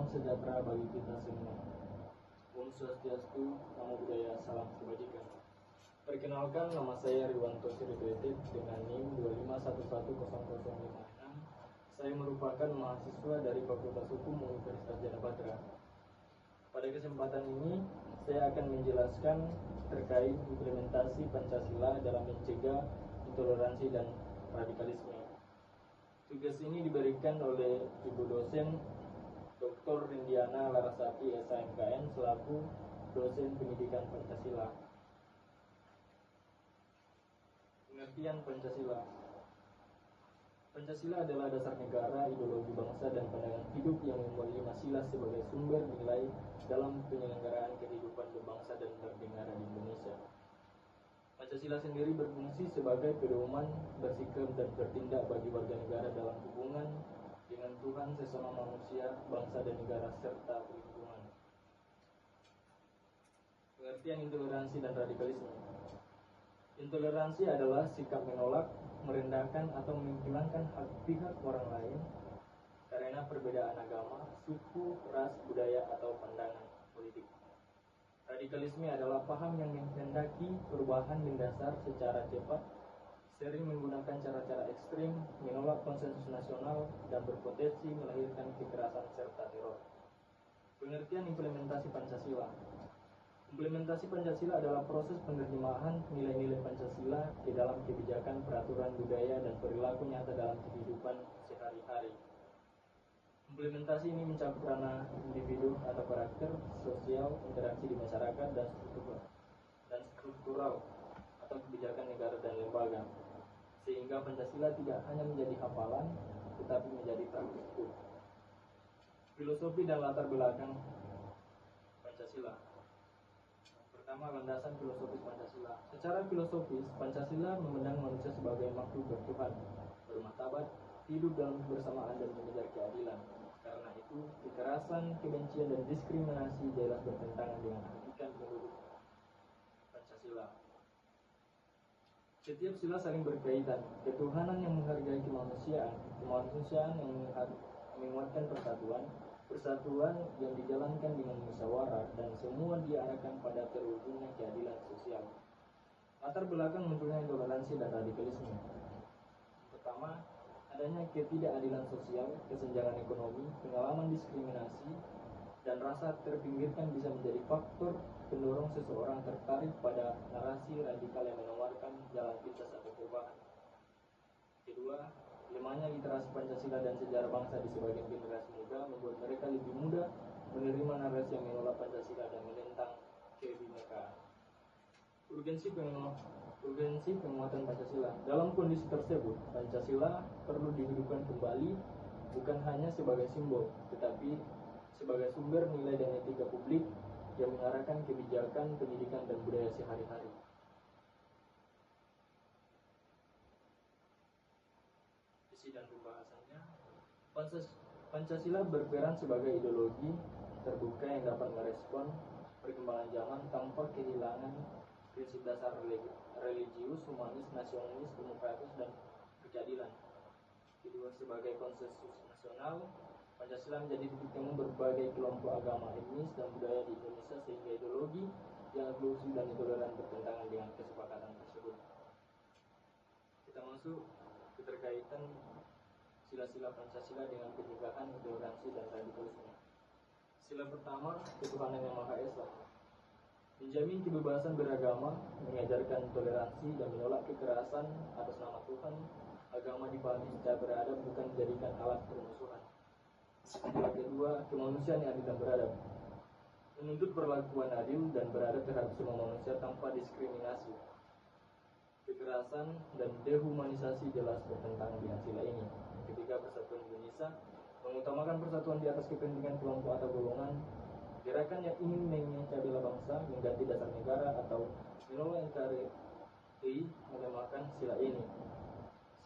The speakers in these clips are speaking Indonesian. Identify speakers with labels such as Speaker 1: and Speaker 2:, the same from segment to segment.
Speaker 1: salam sejahtera bagi kita semua. Om Swastiastu, Namo Buddhaya, salam kebajikan. Perkenalkan, nama saya Riwanto Sirituetit dengan NIM 2511056. Saya merupakan mahasiswa dari Fakultas Hukum Universitas Janabadra. Pada kesempatan ini, saya akan menjelaskan terkait implementasi Pancasila dalam mencegah intoleransi dan radikalisme. Tugas ini diberikan oleh Ibu dosen Dr. Rindiana Larasati SHMKN selaku dosen pendidikan Pancasila. Pengertian Pancasila. Pancasila adalah dasar negara, ideologi bangsa, dan pandangan hidup yang membuat 5 sila sebagai sumber nilai dalam penyelenggaraan kehidupan berbangsa dan bernegara di Indonesia. Pancasila sendiri berfungsi sebagai pedoman bersikap dan bertindak bagi warga negara dalam hubungan dengan Tuhan, sesama manusia, bangsa dan negara, serta lingkungan. Pengertian intoleransi dan radikalisme. Intoleransi adalah sikap menolak, merendahkan atau menghilangkan hak pihak orang lain karena perbedaan agama, suku, ras, budaya, atau pandangan politik. Radikalisme adalah paham yang menghendaki perubahan mendasar secara cepat, sering menggunakan cara-cara ekstrim, menolak konsensus nasional, dan berpotensi melahirkan kekerasan serta teror. Pengertian implementasi Pancasila. Implementasi Pancasila adalah proses penerimaan nilai-nilai Pancasila ke dalam kebijakan, peraturan, budaya, dan perilaku nyata dalam kehidupan sehari-hari. Implementasi ini mencakup ranah individu atau karakter, sosial, interaksi di masyarakat, dan struktural atau kebijakan negara dan lembaga, sehingga Pancasila tidak hanya menjadi hafalan, tetapi menjadi praktik. Filosofi dan latar belakang Pancasila. Pertama, landasan filosofis Pancasila. Secara filosofis, Pancasila memandang manusia sebagai makhluk bertuhan, bermartabat, hidup dalam kebersamaan dan mengejar keadilan. Karena itu, kekerasan, kebencian, dan diskriminasi jelas bertentangan dengan hakikat penduduk Pancasila. Setiap sila saling berkaitan. Ketuhanan yang menghargai kemanusiaan, kemanusiaan yang menguatkan persatuan, persatuan yang dijalankan dengan musyawarah, dan semua diarahkan pada terwujudnya keadilan sosial. Latar belakang munculnya intoleransi dan radikalisme. Pertama, adanya ketidakadilan sosial, kesenjangan ekonomi, pengalaman diskriminasi, dan rasa terpinggirkan bisa menjadi faktor pendorong seseorang tertarik pada narasi radikal yang menawarkan jalan pintas atau perubahan. Kedua, lemahnya literasi Pancasila dan sejarah bangsa di sebagian generasi muda membuat mereka lebih mudah menerima narasi yang menolak Pancasila dan menentang kebinekaan. Urgensi penguatan Pancasila. Dalam kondisi tersebut, Pancasila perlu dihidupkan kembali, bukan hanya sebagai simbol, tetapi sebagai sumber nilai dan etika publik yang mengarahkan kebijakan, pendidikan, dan budaya sehari-hari. Isi dan pembahasannya. Pancasila berperan sebagai ideologi terbuka yang dapat merespon perkembangan zaman tanpa kehilangan prinsip dasar religius, humanis, nasionalis, demokratis, dan keadilan. Kedua, sebagai konsensus nasional, Pancasila menjadi titik temu berbagai kelompok agama, etnis, dan budaya di Indonesia, sehingga ideologi yang inklusif dan intoleran bertentangan dengan kesepakatan tersebut. Kita masuk keterkaitan sila-sila Pancasila dengan pencegahan intoleransi dan radikalisme. Sila pertama, ketuhanan yang Maha Esa. Menjamin kebebasan beragama, mengajarkan toleransi, dan menolak kekerasan atas nama Tuhan. Agama dipahami secara beradab, bukan dijadikan alat permusuhan. Sila kedua, kemanusiaan yang adil dan beradab. Menuntut perlakuan adil dan beradab terhadap semua manusia tanpa diskriminasi. Kekerasan dan dehumanisasi jelas bertentangan dengan sila ini. Ketiga, persatuan Indonesia. Mengutamakan persatuan di atas kepentingan kelompok atau golongan. Gerakan yang ingin memecah belah bangsa, mengganti dasar negara, atau menolak NKRI melemahkan sila ini.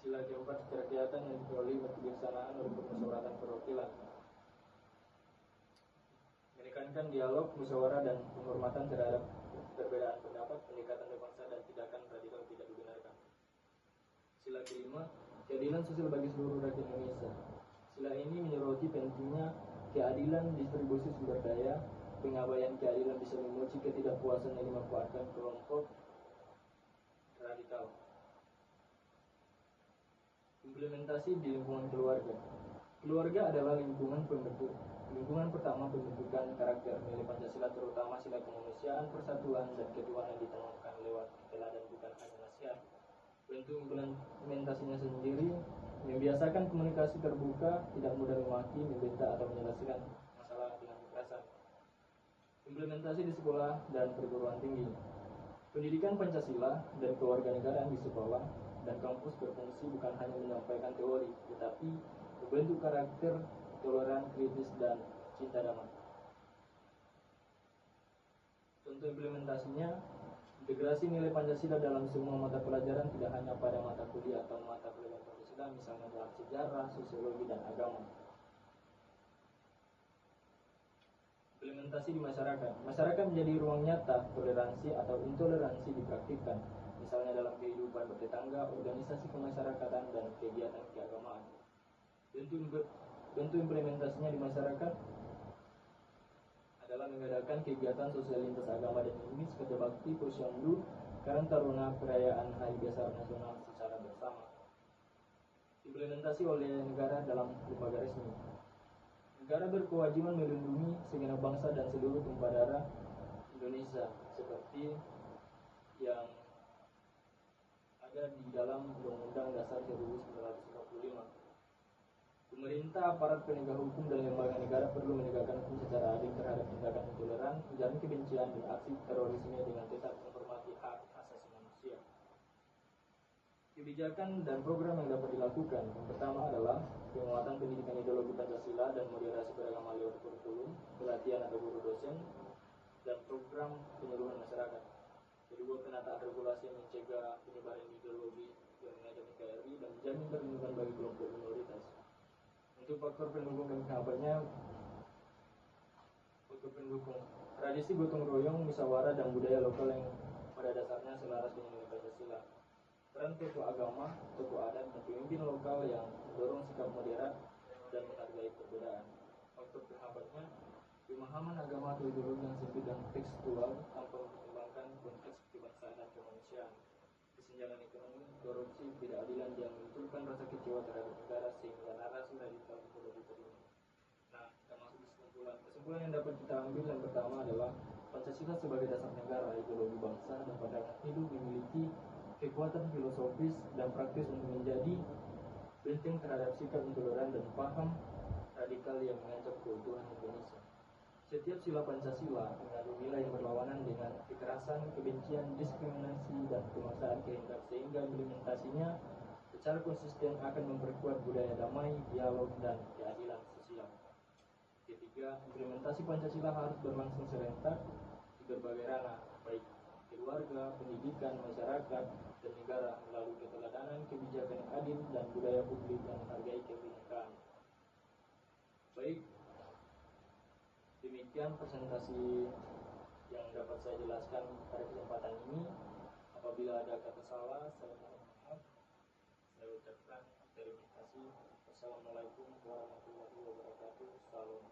Speaker 1: Sila keempat, kerakyatan yang diperoleh kebijaksanaan oleh permusyawaratan perwakilan. Menekankan dialog, musyawarah, dan penghormatan terhadap perbedaan pendapat, pendekatan berbangsa, dan tindakan radikal tidak dibenarkan. Sila kelima, keadilan sosial bagi seluruh rakyat Indonesia. Sila ini menyoroti pentingnya keadilan ketidakadilan distribusi sumber daya, pengabaian keadilan bisa memuji ketidakpuasan yang dimanfaatkan kelompok radikal. Implementasi di lingkungan keluarga. Keluarga adalah lingkungan pertama pembentukan karakter nilai Pancasila, terutama sila kemanusiaan, persatuan, dan ketuhanan ditanamkan lewat teladan bukan hanya nasihat. Bentuk implementasinya sendiri membiasakan komunikasi terbuka, tidak mudah memaki, membentak, atau menyelesaikan masalah dengan kekerasan. Implementasi di sekolah dan perguruan tinggi. Pendidikan Pancasila dan kewarganegaraan di sekolah dan kampus berfungsi bukan hanya menyampaikan teori, tetapi membentuk karakter toleran, kritis, dan cinta damai. Contoh implementasinya, integrasi nilai Pancasila dalam semua mata pelajaran, tidak hanya pada mata kuliah atau mata pelajaran Pancasila, misalnya dalam sejarah, sosiologi, dan agama. Implementasi di masyarakat. Masyarakat menjadi ruang nyata toleransi atau intoleransi dipraktikkan, misalnya dalam kehidupan bertetangga, organisasi kemasyarakatan, dan kegiatan keagamaan. Bentuk implementasinya di masyarakat adalah mengadakan kegiatan sosial lintas agama dan etnis, kerja bakti, posyandu, Karang Taruna, perayaan Hari Besar Nasional secara bersama. Implementasi oleh negara dalam lembaga resmi. Negara berkewajiban melindungi segenap bangsa dan seluruh tumpah darah Indonesia, seperti yang ada di dalam Undang-Undang Dasar 1945. Pemerintah, aparat penegak hukum, dan lembaga negara perlu menegakkan hukum secara adil terhadap tindakan intoleran, ujaran kebencian, dan aksi terorisme dengan tetap menghormati hak asasi manusia. Kebijakan dan program yang dapat dilakukan. Yang pertama adalah penguatan pendidikan ideologi Pancasila dan moderasi beragama lewat kurikulum, pelatihan atau guru dosen, dan program penyeluruhan masyarakat. Kedua, penataan regulasi yang mencegah penyebaran ideologi yang mengajak NKRI dan menjamin perlindungan bagi kelompok minoritas. Untuk faktor pendukung dan penghambatnya, faktor pendukung tradisi gotong royong, musyawarah, dan budaya lokal yang pada dasarnya selaras dengan nilai Pancasila. Peran tokoh agama, tokoh adat, dan pemimpin lokal yang mendorong sikap moderat dan menghargai perbedaan. Faktor penghambatnya, pemahaman agama atau ideologi yang sempit dan tekstual tanpa mempertimbangkan konteks kebangsaan dan kemanusiaan. Kesenjangan ekonomi, korupsi, ketidakadilan yang memunculkan rasa kecewa terhadap negara sehingga narasi radikal tidak diterima. Nah, kita masuk di kesimpulan. Kesimpulan yang dapat kita ambil yang pertama adalah Pancasila sebagai dasar negara, ideologi bangsa, dan pandangan hidup memiliki kekuatan filosofis dan praktis untuk menjadi benteng terhadap sikap intoleran dan paham radikal yang mengancam keutuhan Indonesia. Setiap sila Pancasila mengandung nilai yang berlawanan dengan kekerasan, kebencian, diskriminasi, dan pemaksaan kehendak, sehingga implementasinya secara konsisten akan memperkuat budaya damai, dialog, dan keadilan sosial. Ketiga, implementasi Pancasila harus berlangsung serentak di berbagai ranah, baik keluarga, pendidikan, masyarakat, dan negara, melalui keteladanan, kebijakan yang adil, dan budaya publik yang menghargai kebinekaan. Baik, demikian presentasi yang dapat saya jelaskan pada kesempatan ini. Apabila ada kata salah, saya mohon maaf. Saya ucapkan terima kasih. Wassalamualaikum warahmatullahi wabarakatuh. Salam.